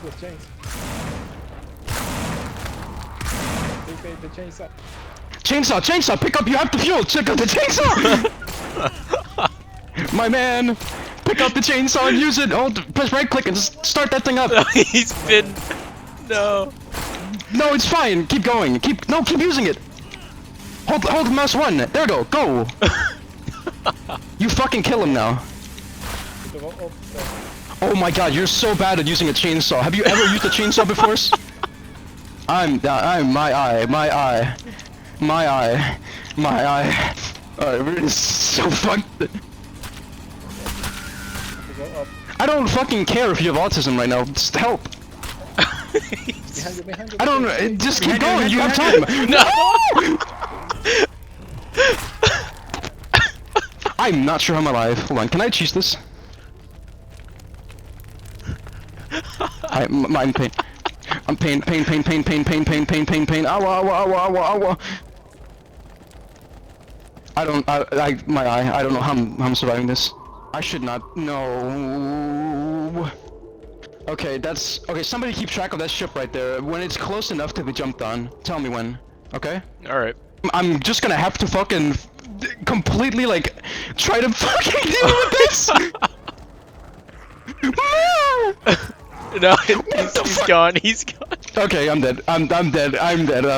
useless chains. Take the chainsaw. Chainsaw, pick up, you have the fuel, check out the chainsaw! My man, pick up the chainsaw and use it, press right click and just start that thing up. He's been... No. No, it's fine, keep going, keep using it. Hold mouse 1, there we go, go! You fucking kill him now. Oh my god, you're so bad at using a chainsaw. Have you ever used a chainsaw before? My eye. Alright, we're so fucked. I don't fucking care if you have autism right now. Just help. Behind you. I don't. Just keep going. You have time. No. I'm not sure I'm alive. Hold on. Can I cheese this? I'm pain. I'm pain. Ow. My eye. I don't know how I'm surviving this. I should not. No. Okay, okay, somebody keep track of that ship right there. When it's close enough to be jumped on, tell me when. Okay? Alright. I'm just gonna have to fucking completely like try to fucking deal with this. No, he's gone. Okay, I'm dead. I'm dead.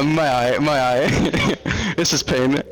My eye. This is pain.